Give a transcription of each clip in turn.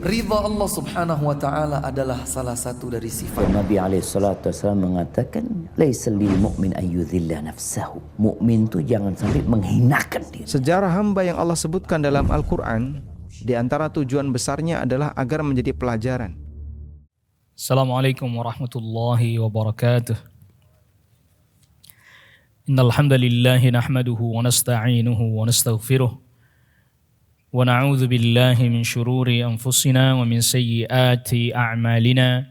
Ridha Allah subhanahu wa ta'ala adalah salah satu dari sifat. Nabi SAW mengatakan, laisa lil mu'min ayyudhilla nafsahu. Mukmin itu jangan sampai menghinakan diri. Sejarah hamba yang Allah sebutkan dalam Al-Quran, di antara tujuan besarnya adalah agar menjadi pelajaran. Assalamualaikum warahmatullahi wabarakatuh. Innal hamdalillahi nahmaduhu wa nasta'inuhu wa nastaghfiruh. Wa na'udzu billahi min shururi anfusina wa min sayyiati a'malina.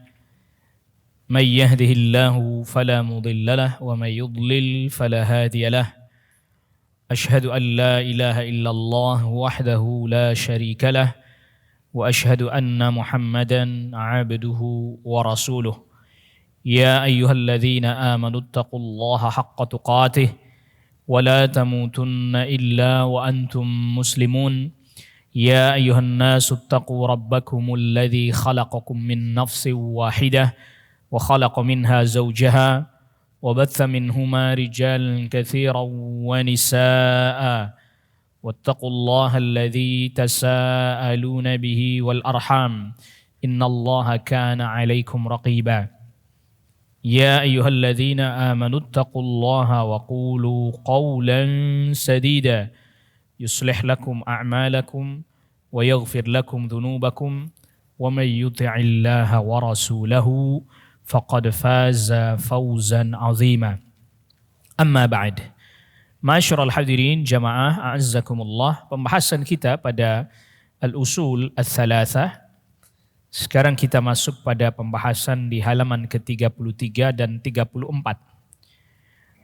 May yahdihillahu fala mudilla lahu wa may yudlil fala hadiya lahu. Ashhadu an la ilaha illallah wahdahu la syarika lahu wa ashhadu anna Muhammadan 'abduhu wa rasuluh. Ya ayyuhalladzina amanu taqullaha haqqa tuqatih wa la tamutunna illa wa antum muslimun. Ya ayyuhan nasu taqu rabbakumul ladzi khalaqakum min nafsin wahidah wa khalaqa minha zawjaha wa batha minhuma rijalan katsiran wa nisaa'a wattaqullaha alladzi tasaaluna bihi wal arham innallaha kana 'alaikum raqiba. Ya ayyuhalladzina amanu taqullaha wa qulu qawlan sadida yuslih lakum a'malakum wa yaghfir lakum dhunubakum wa may yuti'illaha wa rasulahu faqad faza fawzan 'azima. Amma ba'd. Ma'asyiral hadirin jamaah a'azzakumullah, pembahasan kita pada al-usul ats-tsalatsah. Sekarang kita masuk pada pembahasan di halaman ke-33 dan 34.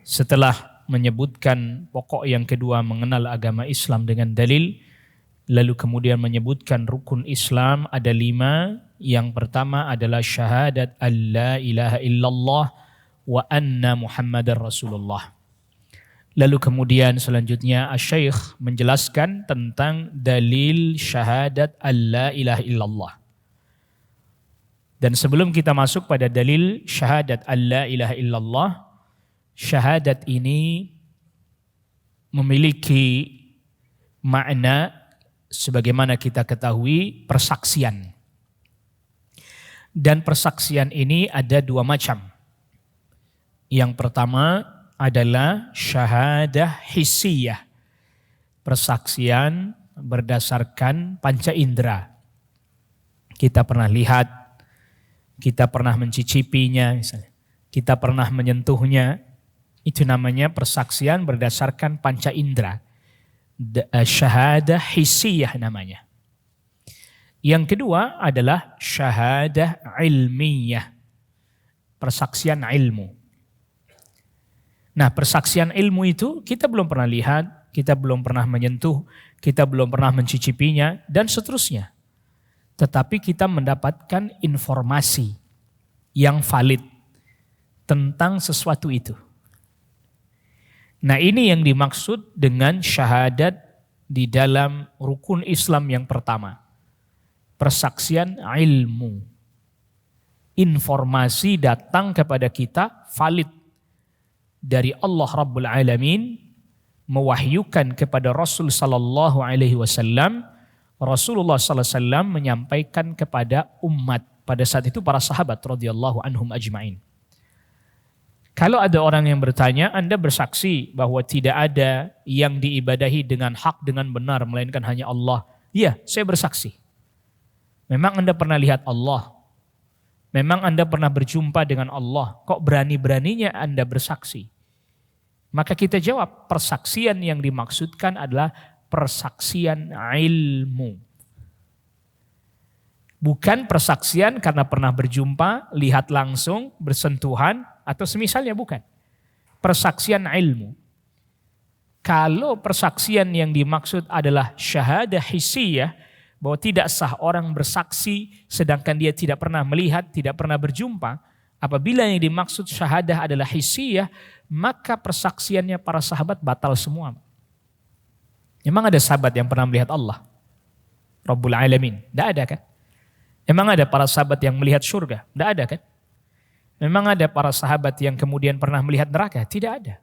Setelah menyebutkan pokok yang kedua, mengenal agama Islam dengan dalil, lalu kemudian menyebutkan rukun Islam ada 5. Yang pertama adalah syahadat alla ilaha illallah wa anna Muhammadar Rasulullah. Lalu kemudian selanjutnya Asy-Syaikh menjelaskan tentang dalil syahadat alla ilaha illallah. Dan sebelum kita masuk pada dalil syahadat alla ilaha illallah, syahadat ini memiliki makna sebagaimana kita ketahui persaksian. Dan persaksian ini ada 2 macam. Yang pertama adalah syahadah hissiyah. Persaksian berdasarkan panca indera. Kita pernah lihat, kita pernah mencicipinya misalnya. Kita pernah menyentuhnya. Itu namanya persaksian berdasarkan panca indera. Syahadah hissiyah namanya. Yang kedua adalah syahadah ilmiyah. Persaksian ilmu. Nah, persaksian ilmu itu kita belum pernah lihat, kita belum pernah menyentuh, kita belum pernah mencicipinya, dan seterusnya. Tetapi kita mendapatkan informasi yang valid tentang sesuatu itu. Nah, ini yang dimaksud dengan syahadat di dalam rukun Islam yang pertama. Persaksian ilmu. Informasi datang kepada kita valid dari Allah Rabbul Alamin, mewahyukan kepada Rasul sallallahu alaihi wasallam. Rasulullah sallallahu alaihi wasallam menyampaikan kepada umat pada saat itu para sahabat radhiyallahu anhum ajmain. Kalau ada orang yang bertanya, Anda bersaksi bahwa tidak ada yang diibadahi dengan hak, dengan benar, melainkan hanya Allah. Iya, saya bersaksi. Memang Anda pernah lihat Allah? Memang Anda pernah berjumpa dengan Allah? Kok berani-beraninya Anda bersaksi? Maka kita jawab, persaksian yang dimaksudkan adalah persaksian ilmu. Bukan persaksian karena pernah berjumpa, lihat langsung, bersentuhan, atau semisalnya, bukan. Persaksian ilmu. Kalau persaksian yang dimaksud adalah syahadah hissiyah, bahwa tidak sah orang bersaksi sedangkan dia tidak pernah melihat, tidak pernah berjumpa. Apabila yang dimaksud syahadah adalah hissiyah, maka persaksiannya para sahabat batal semua. Memang ada sahabat yang pernah melihat Allah? Rabbul Alamin? Tidak ada kan? Memang ada para sahabat yang melihat surga? Tidak ada kan? Memang ada para sahabat yang kemudian pernah melihat neraka? Tidak ada.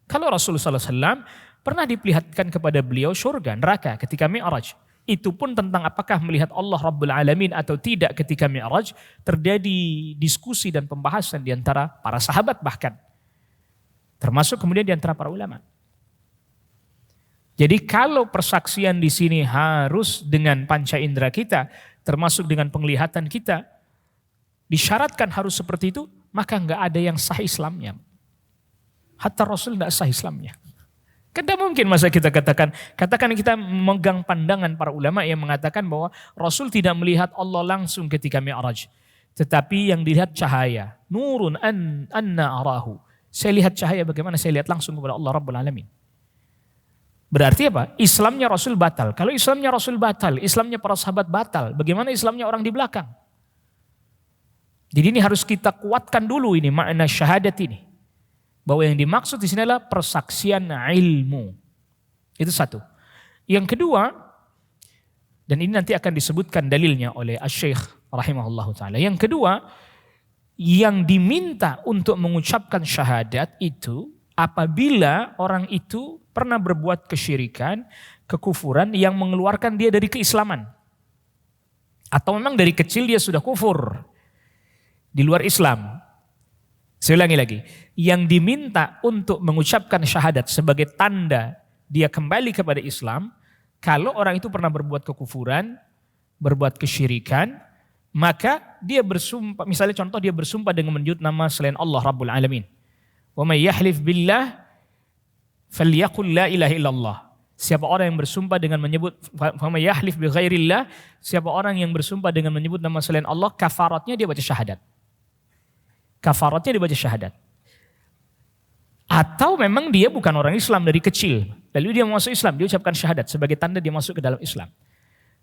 Kalau Rasulullah SAW pernah diperlihatkan kepada beliau surga, neraka ketika Mi'raj. Itu pun tentang apakah melihat Allah Rabbul Alamin atau tidak ketika Mi'raj, terjadi diskusi dan pembahasan di antara para sahabat bahkan. Termasuk kemudian di antara para ulama. Jadi kalau persaksian di sini harus dengan panca indera kita, termasuk dengan penglihatan kita, disyaratkan harus seperti itu, maka enggak ada yang sah Islamnya. Hatta Rasul enggak sah Islamnya. Tidak mungkin masa kita katakan kita memegang pandangan para ulama yang mengatakan bahwa Rasul tidak melihat Allah langsung ketika Mi'raj. Tetapi yang dilihat cahaya. Nurun anna arahu. Saya lihat cahaya bagaimana saya lihat langsung kepada Allah Rabbul Alamin. Berarti apa? Islamnya Rasul batal. Kalau Islamnya Rasul batal, Islamnya para sahabat batal. Bagaimana Islamnya orang di belakang? Jadi ini harus kita kuatkan dulu ini makna syahadat ini. Bahwa yang dimaksud di sini adalah persaksian ilmu. Itu satu. Yang kedua, dan ini nanti akan disebutkan dalilnya oleh Asy-Syaikh rahimahullah ta'ala. Yang kedua, yang diminta untuk mengucapkan syahadat itu apabila orang itu pernah berbuat kesyirikan, kekufuran yang mengeluarkan dia dari keislaman. Atau memang dari kecil dia sudah kufur di luar Islam. Saya ulangi lagi, yang diminta untuk mengucapkan syahadat sebagai tanda dia kembali kepada Islam, kalau orang itu pernah berbuat kekufuran, berbuat kesyirikan, maka dia bersumpah, misalnya contoh dia bersumpah dengan menyebut nama selain Allah Rabbul Alamin. Wa may yahlif billah falyaqul la ilaha illallah. Siapa orang yang bersumpah dengan menyebut wa may yahlif bi ghairillah, siapa orang yang bersumpah dengan menyebut nama selain Allah, kafaratnya dia baca syahadat. Kafaratnya dibaca syahadat. Atau memang dia bukan orang Islam dari kecil. Lalu dia masuk Islam, dia ucapkan syahadat sebagai tanda dia masuk ke dalam Islam.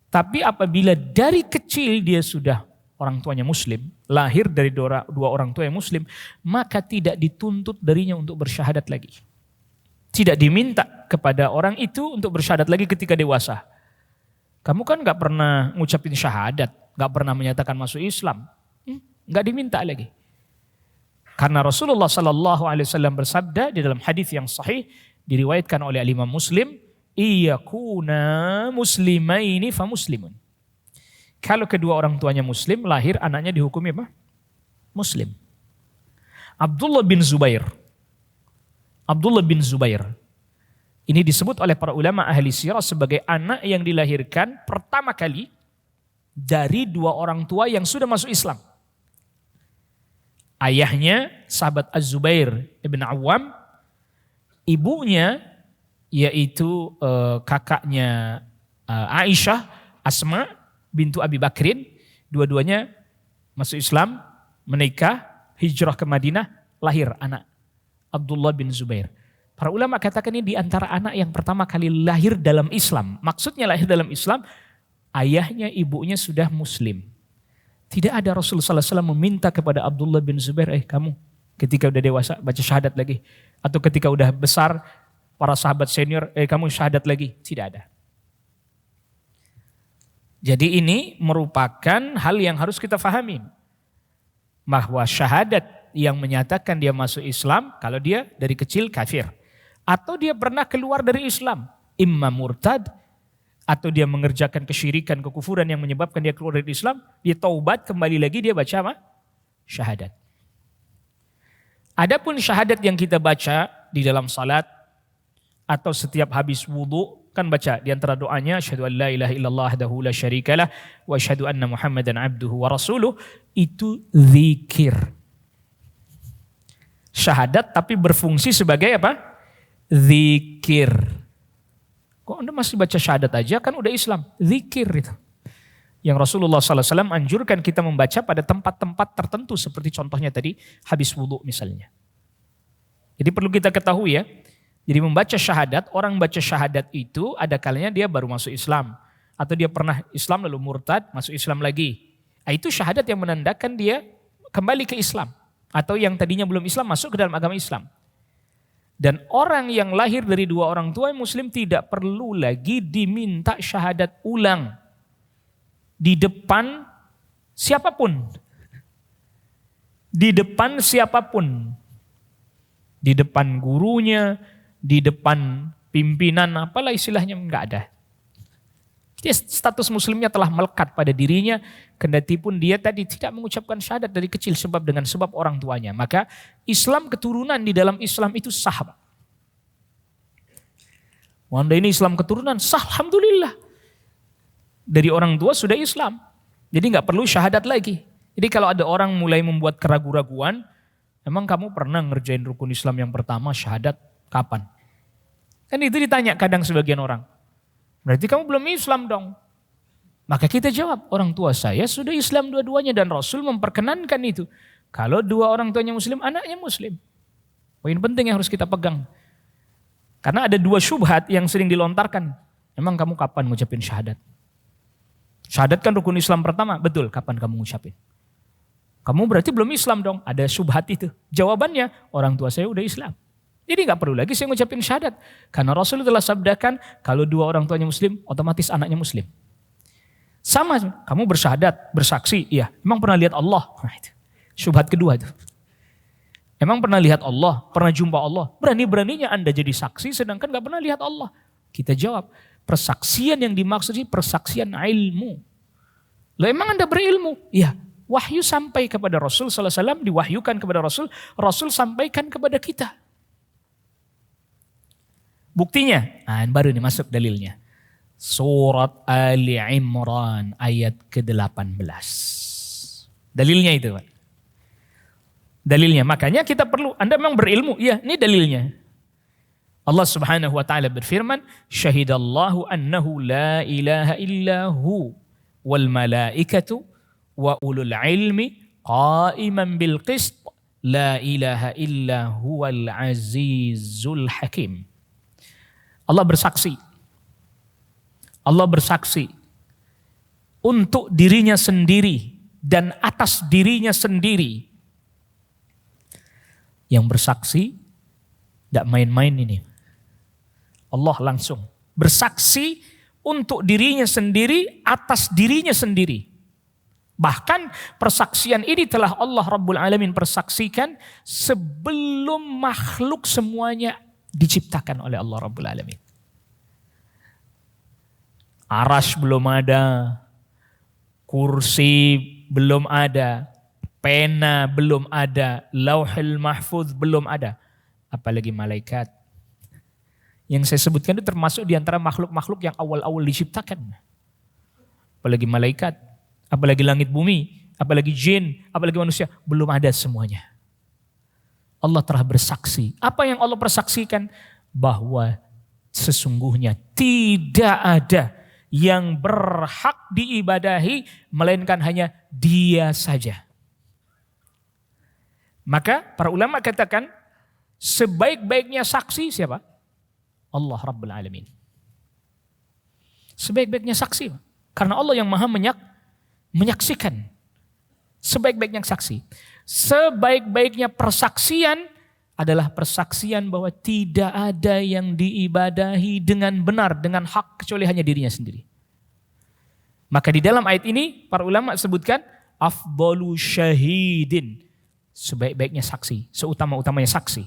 Tapi apabila dari kecil dia sudah orang tuanya Muslim, lahir dari dua orang tua yang Muslim, maka tidak dituntut darinya untuk bersyahadat lagi. Tidak diminta kepada orang itu untuk bersyahadat lagi ketika dewasa. Kamu kan gak pernah ngucapin syahadat, gak pernah menyatakan masuk Islam. Gak diminta lagi. Karena Rasulullah Sallallahu Alaihi Wasallam bersabda di dalam hadis yang sahih diriwayatkan oleh Imam Muslim, iyakuna muslimaini fa muslimun. Kalau kedua orang tuanya Muslim, lahir anaknya dihukumi apa? Muslim. Abdullah bin Zubair. Abdullah bin Zubair. Ini disebut oleh para ulama ahli sirah sebagai anak yang dilahirkan pertama kali dari dua orang tua yang sudah masuk Islam. Ayahnya sahabat Az-Zubair ibn Awam, ibunya yaitu kakaknya Aisyah, Asma bintu Abi Bakrin, dua-duanya masuk Islam, menikah, hijrah ke Madinah, lahir anak Abdullah bin Zubair. Para ulama katakan ini di antara anak yang pertama kali lahir dalam Islam. Maksudnya lahir dalam Islam, ayahnya ibunya sudah Muslim. Tidak ada Rasulullah SAW meminta kepada Abdullah bin Zubair, kamu ketika udah dewasa baca syahadat lagi. Atau ketika udah besar, para sahabat senior, kamu syahadat lagi. Tidak ada. Jadi ini merupakan hal yang harus kita fahami. Bahwa syahadat yang menyatakan dia masuk Islam, kalau dia dari kecil kafir. Atau dia pernah keluar dari Islam, imma murtad, atau dia mengerjakan kesyirikan, kekufuran yang menyebabkan dia keluar dari Islam, dia taubat, kembali lagi dia baca apa? Syahadat. Adapun syahadat yang kita baca di dalam salat, atau setiap habis wudu, kan baca di antara doanya, asyhadu an la ilaha illallah wahdahu la syarikalah, wa asyhadu anna Muhammadan abduhu wa rasuluh, itu zikir. Syahadat tapi berfungsi sebagai apa? Zikir. Kok Anda masih baca syahadat aja, kan udah Islam. Zikir itu. Yang Rasulullah SAW anjurkan kita membaca pada tempat-tempat tertentu. Seperti contohnya tadi, habis wudhu misalnya. Jadi perlu kita ketahui ya. Jadi membaca syahadat, orang baca syahadat itu ada kalanya dia baru masuk Islam. Atau dia pernah Islam lalu murtad, masuk Islam lagi. Itu syahadat yang menandakan dia kembali ke Islam. Atau yang tadinya belum Islam masuk ke dalam agama Islam. Dan orang yang lahir dari dua orang tua Muslim tidak perlu lagi diminta syahadat ulang di depan siapapun. Di depan siapapun. Di depan gurunya, di depan pimpinan, apalah istilahnya, enggak ada. Dia status muslimnya telah melekat pada dirinya, kendati pun dia tadi tidak mengucapkan syahadat dari kecil dengan sebab orang tuanya. Maka Islam keturunan di dalam Islam itu sah. Wanda ini Islam keturunan sah, alhamdulillah. Dari orang tua sudah Islam. Jadi nggak perlu syahadat lagi. Jadi kalau ada orang mulai membuat keraguan-raguan, emang kamu pernah ngerjain rukun Islam yang pertama syahadat kapan? Kan itu ditanya kadang sebagian orang. Berarti kamu belum Islam dong. Maka kita jawab, orang tua saya sudah Islam dua-duanya dan Rasul memperkenankan itu. Kalau dua orang tuanya Muslim, anaknya Muslim. Poin penting yang harus kita pegang. Karena ada dua syubhat yang sering dilontarkan. Emang kamu kapan ngucapin syahadat? Syahadat kan rukun Islam pertama, betul. Kapan kamu ngucapin? Kamu berarti belum Islam dong. Ada syubhat itu. Jawabannya, orang tua saya udah Islam. Jadi gak perlu lagi saya ngucapin syahadat. Karena Rasul telah sabdakan, kalau dua orang tuanya Muslim, otomatis anaknya Muslim. Sama, kamu bersyahadat, bersaksi, iya. Emang pernah lihat Allah? Nah, itu. Syubhat kedua itu. Emang pernah lihat Allah? Pernah jumpa Allah? Berani-beraninya Anda jadi saksi sedangkan gak pernah lihat Allah. Kita jawab, persaksian yang dimaksud ini persaksian ilmu. Loh emang Anda berilmu? Iya. Wahyu sampai kepada Rasul SAW, diwahyukan kepada Rasul, Rasul sampaikan kepada kita. Buktinya, baru nih masuk dalilnya. Surat Ali Imran ayat ke-18. Dalilnya itu, Pak. Dalilnya, makanya kita perlu, Anda memang berilmu. Iya, ini dalilnya. Allah Subhanahu wa taala berfirman, "Syahidallahu annahu la ilaha illahu wal malaikatu wa ulul ilmi qa'iman bil qist la ilaha illa huwal azizul hakim." Allah bersaksi. Allah bersaksi untuk dirinya sendiri dan atas dirinya sendiri. Yang bersaksi tidak main-main ini. Allah langsung bersaksi untuk dirinya sendiri atas dirinya sendiri. Bahkan persaksian ini telah Allah Rabbul Alamin persaksikan sebelum makhluk semuanya diciptakan oleh Allah Rabbul Alamin. Arash belum ada, kursi belum ada, pena belum ada, lauhul mahfuz belum ada. Apalagi malaikat. Yang saya sebutkan itu termasuk di antara makhluk-makhluk yang awal-awal diciptakan. Apalagi malaikat, apalagi langit bumi, apalagi jin, apalagi manusia, belum ada semuanya. Allah telah bersaksi. Apa yang Allah persaksikan? Bahwa sesungguhnya tidak ada yang berhak diibadahi melainkan hanya Dia saja. Maka para ulama katakan sebaik-baiknya saksi siapa? Allah Rabbul Alamin. Sebaik-baiknya saksi. Karena Allah yang maha menyaksikan. Sebaik-baiknya saksi. Sebaik-baiknya persaksian adalah persaksian bahwa tidak ada yang diibadahi dengan benar, dengan hak kecuali hanya dirinya sendiri. Maka di dalam ayat ini para ulama sebutkan afdalu syahidin. Sebaik-baiknya saksi, seutama-utamanya saksi.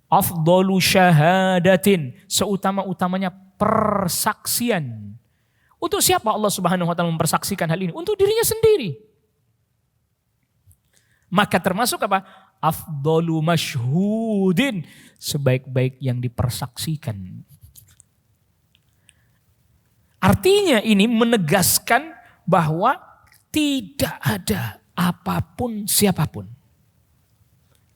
Afdalu syahadatin, seutama-utamanya persaksian. Untuk siapa Allah Subhanahu wa taala mempersaksikan hal ini? Untuk dirinya sendiri. Maka termasuk apa? Afdalu masyhudin, sebaik-baik yang dipersaksikan. Artinya ini menegaskan bahwa tidak ada apapun siapapun.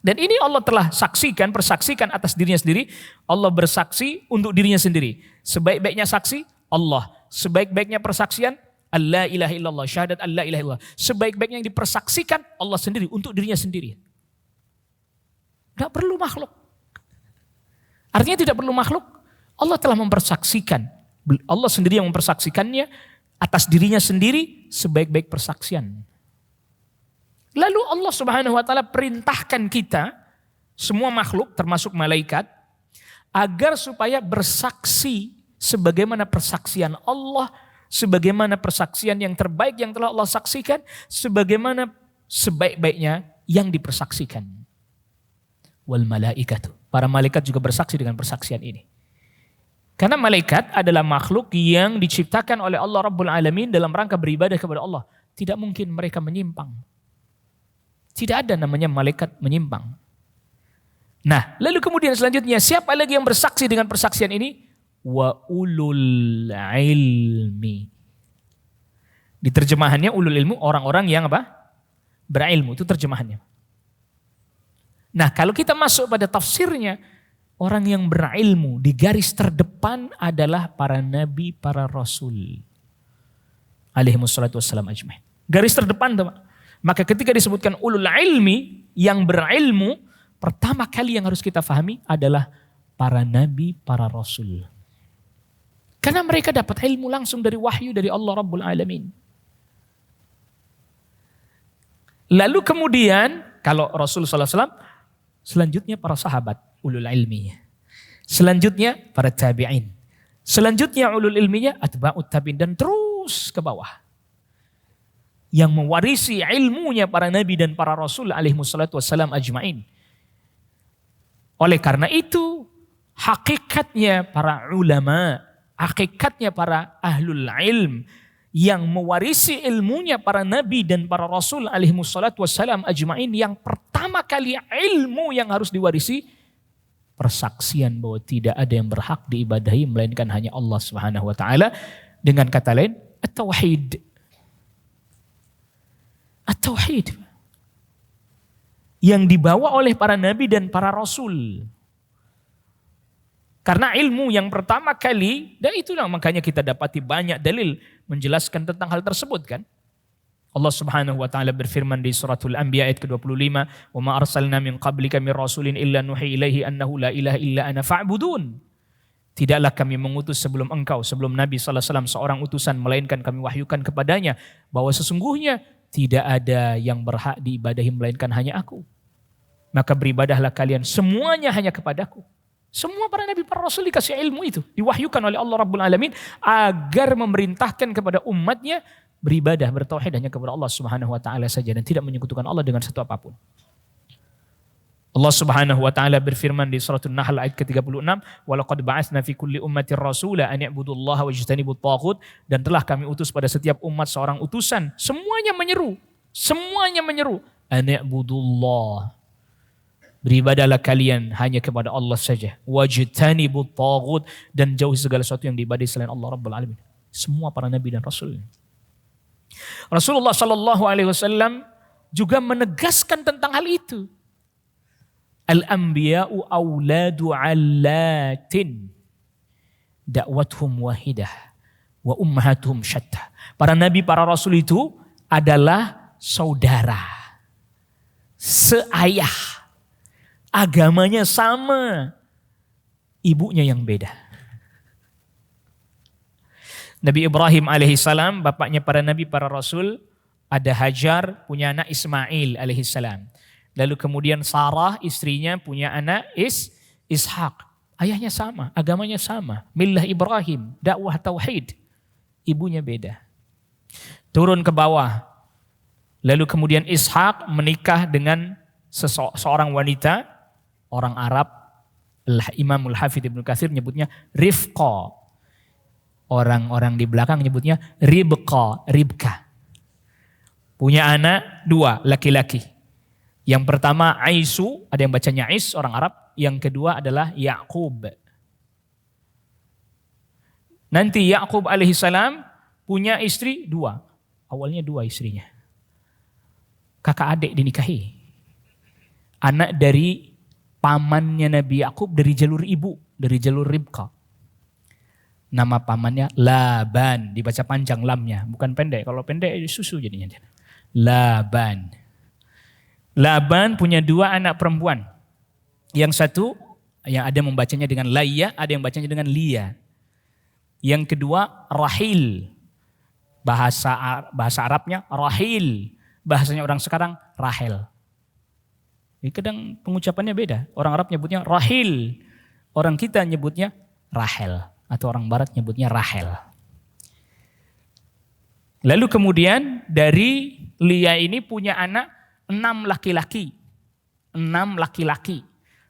Dan ini Allah telah saksikan, persaksikan atas dirinya sendiri. Allah bersaksi untuk dirinya sendiri. Sebaik-baiknya saksi, Allah. Sebaik-baiknya persaksian, Allah ilaha illallah, syahadat Allah ilaha illallah. Sebaik-baiknya yang dipersaksikan, Allah sendiri, untuk dirinya sendiri. Gak perlu makhluk. Artinya tidak perlu makhluk. Allah telah mempersaksikan. Allah sendiri yang mempersaksikannya atas dirinya sendiri sebaik-baik persaksian. Lalu Allah Subhanahu wa taala perintahkan kita, semua makhluk termasuk malaikat, agar supaya bersaksi sebagaimana persaksian Allah, sebagaimana persaksian yang terbaik yang telah Allah saksikan, sebagaimana sebaik-baiknya yang dipersaksikan. Wal malaikatu. Para malaikat juga bersaksi dengan persaksian ini. Karena malaikat adalah makhluk yang diciptakan oleh Allah Rabbul Alamin dalam rangka beribadah kepada Allah. Tidak mungkin mereka menyimpang. Tidak ada namanya malaikat menyimpang. Nah, lalu kemudian selanjutnya, siapa lagi yang bersaksi dengan persaksian ini? Wa ulul ilmi. Di terjemahannya ulul ilmu, orang-orang yang apa? Berilmu, itu terjemahannya. Nah, kalau kita masuk pada tafsirnya, orang yang berilmu di garis terdepan adalah para nabi, para rasul. Alaihimussalatu wassalam ajmain. Garis terdepan, teman. Maka ketika disebutkan ulul ilmi, yang berilmu, pertama kali yang harus kita pahami adalah para nabi, para rasul. Karena mereka dapat ilmu langsung dari wahyu dari Allah Rabbul Alamin. Lalu kemudian, kalau Rasul SAW, selanjutnya para sahabat, ulul ilminya. Selanjutnya para tabi'in. Selanjutnya ulul ilminya, atba'ut tabi'in. Dan terus ke bawah. Yang mewarisi ilmunya para nabi dan para rasul alaihimussalatu wassalam ajma'in. Oleh karena itu, hakikatnya para ulama, hakikatnya para ahlul ilm yang mewarisi ilmunya para nabi dan para rasul alaihimussalatu wassalam ajma'in, yang pertama kali ilmu yang harus diwarisi, persaksian bahwa tidak ada yang berhak diibadahi melainkan hanya Allah Subhanahu wa taala. Dengan kata lain, at-tauhid. At-tauhid yang dibawa oleh para nabi dan para rasul. Karena ilmu yang pertama kali, dan itulah makanya kita dapati banyak dalil menjelaskan tentang hal tersebut kan. Allah Subhanahu wa taala berfirman di suratul Anbiya ayat ke-25, "Wa ma arsalna min qablika min rasulin illa nuhi ilaihi annahu la ilaha illa ana fa'budun." Tidaklah kami mengutus sebelum engkau, sebelum Nabi sallallahu alaihi wasallam seorang utusan, melainkan kami wahyukan kepadanya bahwa sesungguhnya tidak ada yang berhak diibadahi melainkan hanya aku. Maka beribadahlah kalian semuanya hanya kepadaku. Semua para nabi, para rasul dikasih ilmu itu. Diwahyukan oleh Allah Rabbul Alamin agar memerintahkan kepada umatnya beribadah, bertauhid hanya kepada Allah Subhanahu wa taala saja dan tidak menyekutukan Allah dengan satu apapun. Allah Subhanahu wa taala berfirman di suratul Nahl ayat ke-36, "Wa laqad ba'atsna fi kulli ummatin rasula an i'budullaha wajtanibut taghut." Dan telah kami utus pada setiap umat seorang utusan, semuanya menyeru, an i'budullah. Beribadahlah kalian hanya kepada Allah saja. Wajtanibut taghut, dan jauhi segala sesuatu yang diibadahi selain Allah Rabbul Alamin. Semua para nabi dan rasul. Rasulullah sallallahu alaihi wasallam juga menegaskan tentang hal itu. Al-anbiya'u awladu 'allatin da'watuhum wahidah wa ummahatuhum syatta. Para nabi, para rasul itu adalah saudara, seayah, agamanya sama, ibunya yang beda. Nabi Ibrahim alaihissalam, bapaknya para nabi, para rasul, ada Hajar, punya anak Ismail alaihissalam. Lalu kemudian Sarah, istrinya, punya anak Ishak. Ayahnya sama, agamanya sama. Millah Ibrahim, dakwah tauhid. Ibunya beda. Turun ke bawah. Lalu kemudian Ishak menikah dengan seorang wanita, orang Arab. Imamul Hafidh Ibnu Katsir nyebutnya Rifqa. Orang-orang di belakang nyebutnya Ribka. Punya anak dua, laki-laki. Yang pertama Aisu, ada yang bacanya Ais, orang Arab. Yang kedua adalah Ya'qub. Nanti Ya'qub alaihissalam punya istri dua. Awalnya dua istrinya. Kakak adik dinikahi. Anak dari pamannya Nabi Ya'qub dari jalur ibu, dari jalur Ribka. Nama pamannya Laban, dibaca panjang lamnya, bukan pendek. Kalau pendek susu jadinya. Laban. Laban punya dua anak perempuan. Yang satu yang ada membacanya dengan Laya, ada yang bacanya dengan Lia. Yang kedua Rahil. Bahasa Arabnya Rahil. Bahasanya orang sekarang Rahel. Jadi kadang pengucapannya beda. Orang Arab nyebutnya Rahil. Orang kita nyebutnya Rahel. Atau orang Barat nyebutnya Rahel. Lalu kemudian dari Lia ini punya anak 6 laki-laki,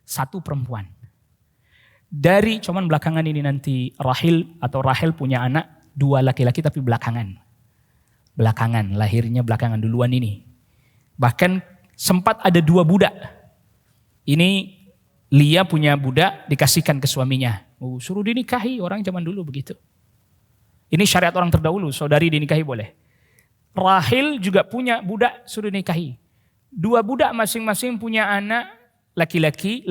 1 perempuan. cuman belakangan ini nanti Rahel punya anak 2 laki-laki tapi belakangan lahirnya belakangan duluan ini. Bahkan sempat ada 2 budak. Ini Lia punya budak dikasihkan ke suaminya. Suruh dinikahi, orang zaman dulu begitu. Ini syariat orang terdahulu, saudari dinikahi boleh. Rahel juga punya budak suruh nikahi. 2 budak masing-masing punya anak laki-laki.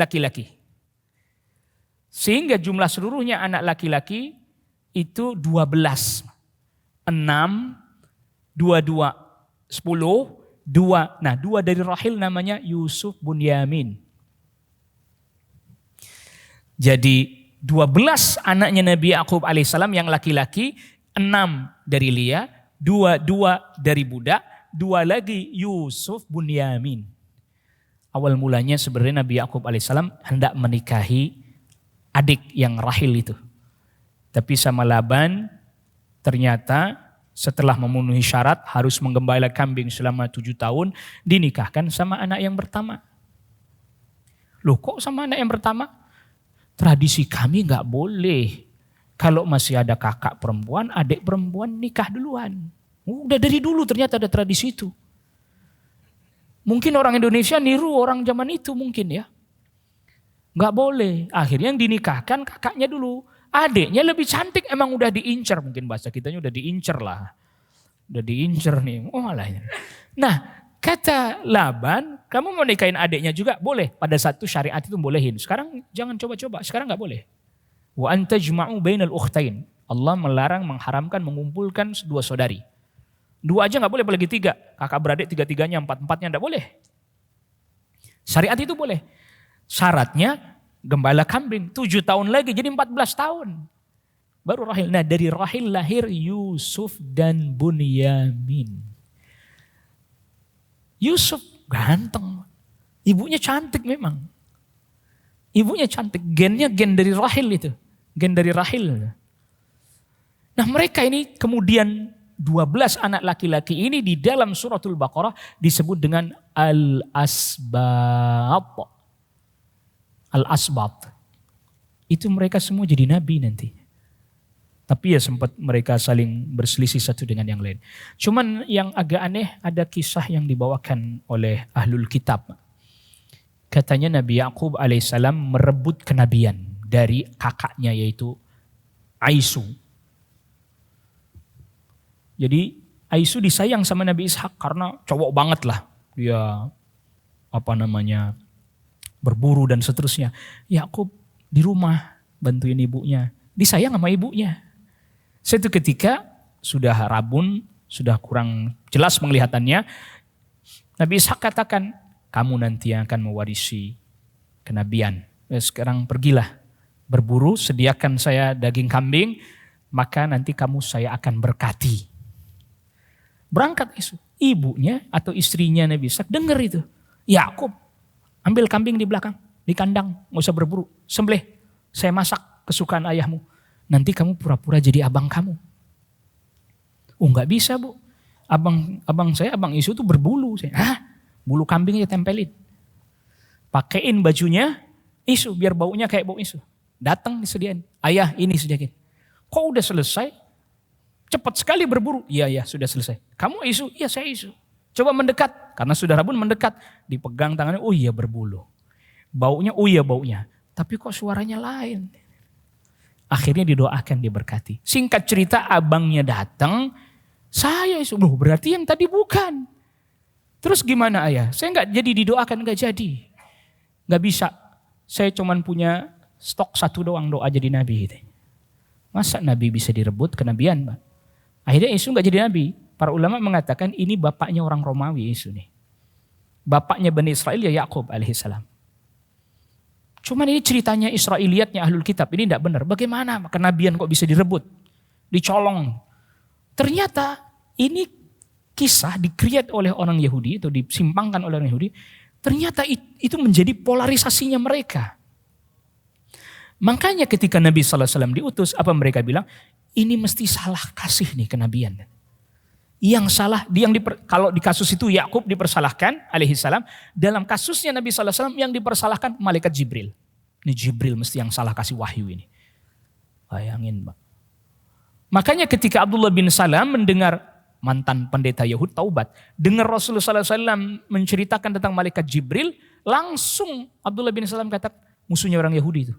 Sehingga jumlah seluruhnya anak laki-laki itu 12. 6, 2, 10, 2. Nah 2 dari Rahel namanya Yusuf Bunyamin. Jadi 12 anaknya Nabi Yakub alaihissalam yang laki-laki, 6 dari Lia, 2 dari budak, 2 lagi Yusuf Bunyamin. Awal mulanya sebenarnya Nabi Yakub alaihissalam hendak menikahi adik yang Rahel itu. Tapi sama Laban ternyata setelah memenuhi syarat harus menggembala kambing selama 7 tahun, dinikahkan sama anak yang pertama. Loh kok sama anak yang pertama? Tradisi kami nggak boleh. Kalau masih ada kakak perempuan, adik perempuan nikah duluan. Udah dari dulu ternyata ada tradisi itu. Mungkin orang Indonesia niru orang zaman itu mungkin ya. Nggak boleh. Akhirnya yang dinikahkan kakaknya dulu. Adiknya lebih cantik emang udah diincer. Mungkin bahasa kitanya udah diincer lah. Udah diincer nih. Oh alah. Nah kata Laban, kamu mau nikahin adiknya juga? Boleh. Pada satu syariat itu bolehin. Sekarang jangan coba-coba. Sekarang nggak boleh. Wa antajma'u bainal ukhtain. Allah melarang, mengharamkan, mengumpulkan 2 saudari. 2 aja nggak boleh, apalagi 3. Kakak beradik 3-3-nya, 4-4-nya nggak boleh. Syariat itu boleh. Syaratnya gembala kambing 7 tahun lagi, jadi 14 tahun. Baru Rahel. Nah dari Rahel lahir Yusuf dan Bunyamin. Yusuf ganteng. Ibunya cantik memang. Ibunya cantik. Gennya gen dari Rahel itu. Gen dari Rahel. Nah mereka ini kemudian 12 anak laki-laki ini di dalam suratul Baqarah disebut dengan Al-Asbat. Al-Asbat. Itu mereka semua jadi nabi nanti. Tapi ya sempat mereka saling berselisih satu dengan yang lain. Cuman yang agak aneh ada kisah yang dibawakan oleh Ahlul Kitab. Katanya Nabi Yakub alaihissalam merebut kenabian dari kakaknya yaitu Aisu. Jadi Aisu disayang sama Nabi Ishak karena cowok banget lah. Dia berburu dan seterusnya. Yakub di rumah bantuin ibunya. Disayang sama ibunya. Suatu ketika sudah rabun, sudah kurang jelas penglihatannya. Nabi Ishak katakan, kamu nanti yang akan mewarisi kenabian. Sekarang pergilah berburu, sediakan saya daging kambing, maka nanti kamu saya akan berkati. Berangkat ibunya atau istrinya Nabi Ishak dengar itu. Yakub, ambil kambing di belakang, di kandang, nggak usah berburu, sembelih. Saya masak kesukaan ayahmu. Nanti kamu pura-pura jadi abang kamu. Oh nggak bisa bu, abang Isu tuh berbulu. Hah? Bulu kambingnya tempelin. Pakein bajunya Isu biar baunya kayak bau Isu. Datang disediain, ayah ini sediain. Kok udah selesai? Cepat sekali berburu. Iya sudah selesai. Kamu Isu? Iya saya Isu. Coba mendekat, karena sudah rabun mendekat. Dipegang tangannya, oh iya berbulu. Baunya, oh iya baunya. Tapi kok suaranya lain? Akhirnya didoakan, diberkati. Singkat cerita abangnya datang, saya Isu. Loh berarti yang tadi bukan. Terus gimana ayah? Saya nggak jadi didoakan, nggak jadi. Nggak bisa. Saya cuman punya stok 1 doang doa jadi nabi. Masa nabi bisa direbut kenabian? Pak? Akhirnya Isu nggak jadi nabi. Para ulama mengatakan ini bapaknya orang Romawi Isu nih. Bapaknya Bani Israel ya Yakub alaihissalam. Cuman ini ceritanya Israiliyatnya Ahlul Kitab. Ini tidak benar. Bagaimana kenabian kok bisa direbut? Dicolong. Ternyata ini kisah di-create oleh orang Yahudi atau disimpangkan oleh orang Yahudi. Ternyata itu menjadi polarisasinya mereka. Makanya ketika Nabi SAW diutus, apa mereka bilang? Ini mesti salah kasih nih kenabian. Yang salah, kalau di kasus itu Yakub dipersalahkan alaihissalam. Dalam kasusnya Nabi SAW yang dipersalahkan malaikat Jibril. Ini Jibril mesti yang salah kasih wahyu ini. Bayangin Pak. Makanya ketika Abdullah bin Salam mendengar mantan pendeta Yahud taubat, dengar Rasulullah SAW menceritakan tentang malaikat Jibril, langsung Abdullah bin Salam kata musuhnya orang Yahudi itu.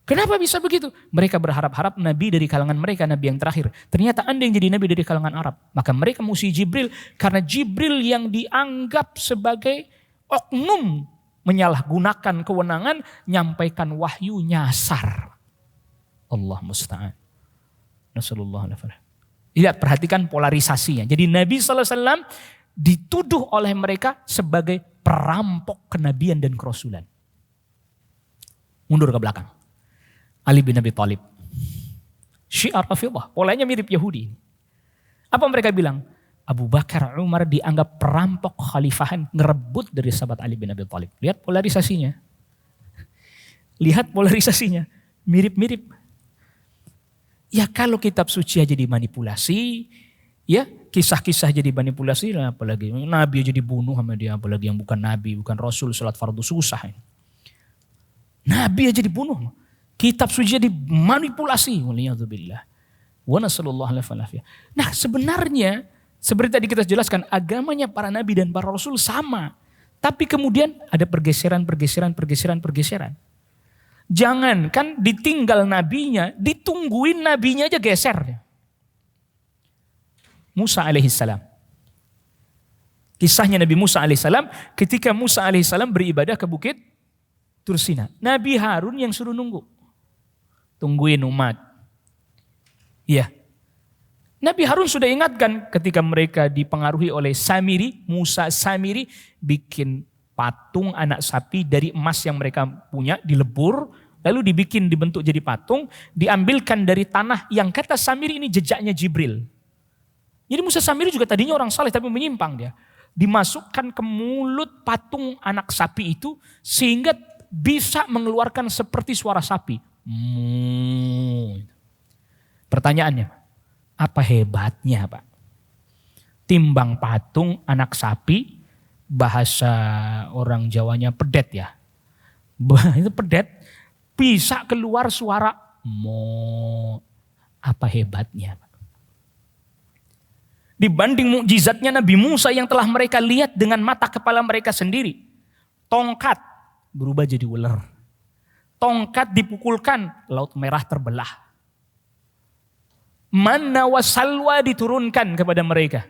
Kenapa bisa begitu? Mereka berharap-harap Nabi dari kalangan mereka, Nabi yang terakhir. Ternyata Anda yang jadi Nabi dari kalangan Arab. Maka mereka musuhi Jibril karena Jibril yang dianggap sebagai oknum menyalahgunakan kewenangan, nyampaikan wahyu nyasar. Allah musta'an. Nasallallahu alaihi wasallam. Lihat, perhatikan polarisasinya. Jadi Nabi SAW dituduh oleh mereka sebagai perampok kenabian dan kerasulan. Mundur ke belakang. Ali bin Abi Thalib. Syiar Rafidhah. Polanya mirip Yahudi. Apa mereka bilang? Abu Bakar, Umar dianggap perampok khalifahan, ngerebut dari sahabat Ali bin Abi Thalib. Lihat polarisasinya. Lihat polarisasinya. Mirip-mirip. Ya kalau kitab suci aja dimanipulasi, ya kisah-kisah jadi manipulasi, apalagi Nabi aja dibunuh sama dia, apalagi yang bukan Nabi, bukan Rasul, salat fardu susah. Nabi aja dibunuh. Kitab suci dimanipulasi. Waliyadzubillah. Wa nasallallahu alaihi wasallam. Nah sebenarnya, seperti tadi kita jelaskan, agamanya para nabi dan para rasul sama. Tapi kemudian ada pergeseran. Jangan kan ditinggal nabinya, ditungguin nabinya aja geser. Musa alaihissalam. Kisahnya Nabi Musa alaihissalam, ketika Musa alaihissalam beribadah ke bukit Tursina. Nabi Harun yang suruh nunggu. Tungguin umat. Iya. Nabi Harun sudah ingatkan ketika mereka dipengaruhi oleh Samiri, Musa Samiri bikin patung anak sapi dari emas yang mereka punya, dilebur, lalu dibentuk jadi patung, diambilkan dari tanah yang kata Samiri ini jejaknya Jibril. Jadi Musa Samiri juga tadinya orang saleh tapi menyimpang dia. Dimasukkan ke mulut patung anak sapi itu sehingga bisa mengeluarkan seperti suara sapi. Pertanyaannya, apa hebatnya Pak? Timbang patung anak sapi, bahasa orang Jawanya pedet ya. Itu pedet, bisa keluar suara mo. Apa hebatnya Pak? Dibanding mukjizatnya Nabi Musa yang telah mereka lihat dengan mata kepala mereka sendiri. Tongkat berubah jadi ular. Tongkat dipukulkan, laut merah terbelah. Manna wa salwa diturunkan kepada mereka.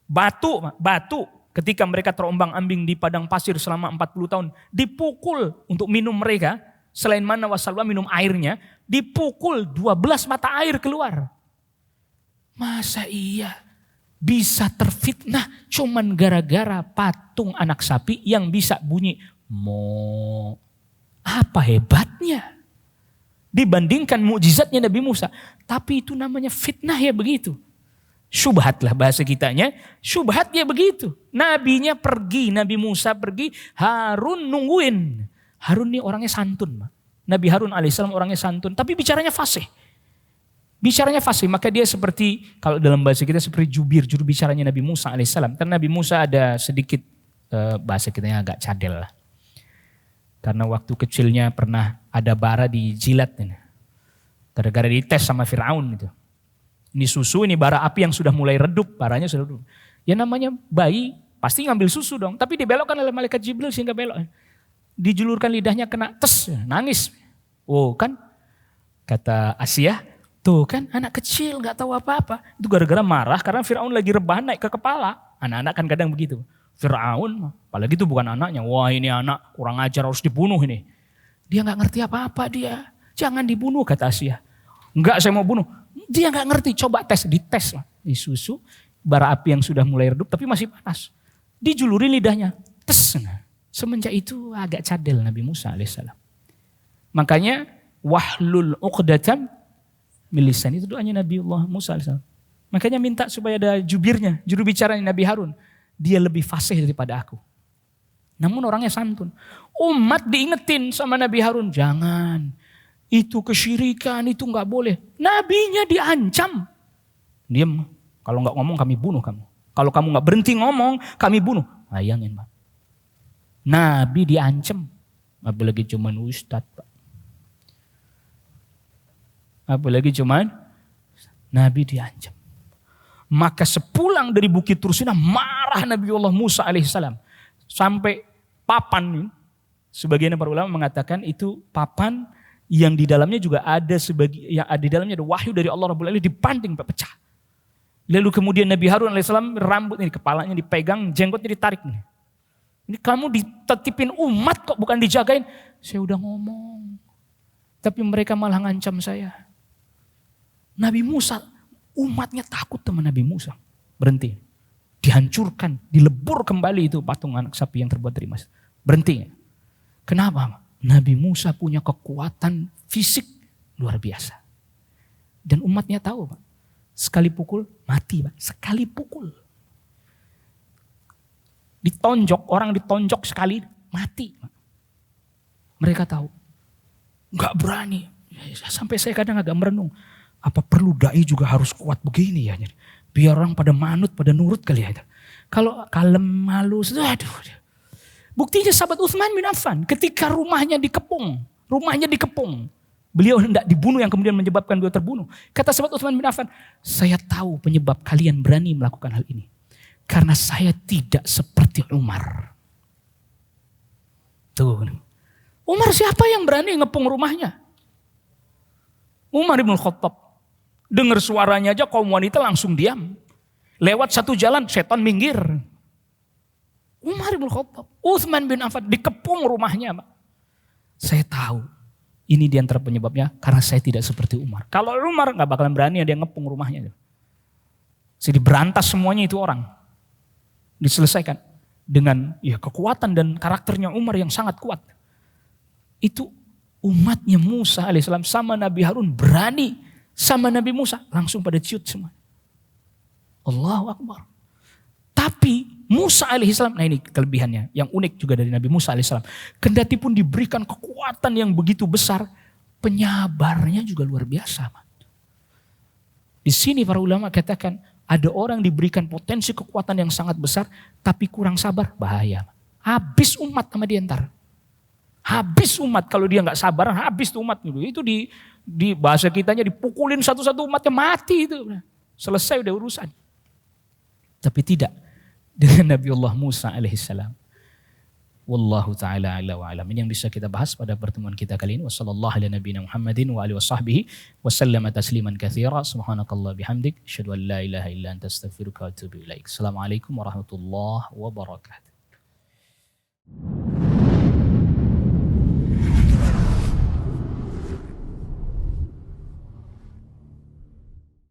Batu ketika mereka terombang-ambing di padang pasir selama 40 tahun. Dipukul untuk minum mereka. Selain manna wa salwa minum airnya. Dipukul 12 mata air keluar. Masa iya bisa terfitnah cuman gara-gara patung anak sapi yang bisa bunyi mo. Apa hebatnya? Dibandingkan mukjizatnya Nabi Musa. Tapi itu namanya fitnah ya begitu. Syubhat lah bahasa kitanya. Syubhat ya begitu. Nabinya pergi, Nabi Musa pergi, Harun nungguin. Harun ini orangnya santun. Nabi Harun alaihissalam orangnya santun. Tapi bicaranya fasih. Maka dia seperti, kalau dalam bahasa kita seperti juru bicaranya Nabi Musa alaihissalam. Karena Nabi Musa ada sedikit, bahasa kitanya agak cadel lah. Karena waktu kecilnya pernah ada bara dijilat. Gara-gara dites sama Fir'aun itu. Ini susu, ini bara api yang sudah mulai redup, baranya sudah redup. Ya namanya bayi, pasti ngambil susu dong. Tapi dibelokkan oleh malaikat Jibril sehingga belok. Dijulurkan lidahnya kena tes, nangis. Oh kan, kata Asia, tuh kan anak kecil gak tahu apa-apa. Itu gara-gara marah karena Fir'aun lagi rebahan naik ke kepala. Anak-anak kan kadang begitu. Fir'aun, apalagi itu bukan anaknya. Wah ini anak kurang ajar harus dibunuh ini. Dia gak ngerti apa-apa dia. Jangan dibunuh kata Asia. Enggak saya mau bunuh. Dia gak ngerti, coba dites lah. Di susu, bara api yang sudah mulai redup tapi masih panas. Dijulurin lidahnya, tes. Semenjak itu agak cadel Nabi Musa alaihissalam. Makanya wahlul uqdatam min lisan, itu doanya Nabiullah Musa alaihissalam. Makanya minta supaya ada jubirnya, juru bicara Nabi Harun. Dia lebih fasih daripada aku. Namun orangnya santun. Umat diingetin sama Nabi Harun, jangan. Itu kesyirikan, itu gak boleh. Nabinya diancam. Diam, kalau gak ngomong kami bunuh kamu. Kalau kamu gak berhenti ngomong, kami bunuh. Bayangin Pak. Nabi diancam. Apalagi cuman ustadz, Pak. Apalagi cuman Nabi diancam. Maka sepulang dari Bukit Tursina marah Nabiullah Musa alaihissalam. Sampai papan, sebagian para ulama mengatakan itu papan yang di dalamnya juga ada yang di dalamnya ada wahyu dari Allah Rabbul Alamin, dibanting pecah. Lalu kemudian Nabi Harun alaihissalam rambut ini kepalanya dipegang, jenggotnya ditarik nih. Ini kamu ditetipin umat kok bukan dijagain. Saya udah ngomong. Tapi mereka malah ngancam saya. Nabi Musa, umatnya takut sama Nabi Musa. Berhenti. Dihancurkan, dilebur kembali itu patung anak sapi yang terbuat dari emas. Berhenti. Kenapa? Nabi Musa punya kekuatan fisik luar biasa. Dan umatnya tahu, Pak. Sekali pukul, mati, Pak. Sekali pukul. Ditonjok, orang ditonjok sekali, mati. Pak. Mereka tahu. Enggak berani. Sampai saya kadang agak merenung. Apa perlu dai juga harus kuat begini ya? Biar orang pada manut, pada nurut kali ya. Kalau kalem, malu, aduh. Buktinya sahabat Utsman bin Affan ketika rumahnya dikepung. Beliau hendak dibunuh yang kemudian menyebabkan beliau terbunuh. Kata sahabat Utsman bin Affan, saya tahu penyebab kalian berani melakukan hal ini. Karena saya tidak seperti Umar. Tuh. Umar siapa yang berani ngepung rumahnya? Umar bin Khattab. Dengar suaranya aja kaum wanita langsung diam. Lewat satu jalan setan minggir. Umar bin Khattab, Utsman bin Affan dikepung rumahnya, Pak. Saya tahu ini diantara penyebabnya karena saya tidak seperti Umar. Kalau Umar nggak bakalan berani ada yang ngepung rumahnya. Jadi berantas semuanya itu orang. Diselesaikan dengan kekuatan dan karakternya Umar yang sangat kuat. Itu umatnya Musa alaihissalam sama Nabi Harun berani sama Nabi Musa langsung pada ciut semua. Allahu Akbar. Tapi Musa alaihissalam, nah ini kelebihannya, yang unik juga dari Nabi Musa alaihissalam. Kendati pun diberikan kekuatan yang begitu besar, penyabarnya juga luar biasa. Di sini para ulama katakan, ada orang diberikan potensi kekuatan yang sangat besar, tapi kurang sabar, bahaya. Habis umat sama dia ntar. Habis umat, kalau dia nggak sabaran, habis tuh umat. Itu di bahasa kitanya dipukulin satu-satu umatnya mati itu. Selesai udah urusan. Tapi tidak dengan Nabiullah Musa alaihissalam. Wallahu ta'ala ala wa alam. Ini yang bisa kita bahas pada pertemuan kita kali ini. Wassallallahu ala nabiyina Muhammadin wa alihi wa sahbihi wa sallama tasliman katsira. Subhanakallah bihamdik. Asyhadu an la ilaha illa anta astaghfiruka wa atubu ilaik. Assalamualaikum warahmatullahi wabarakatuh.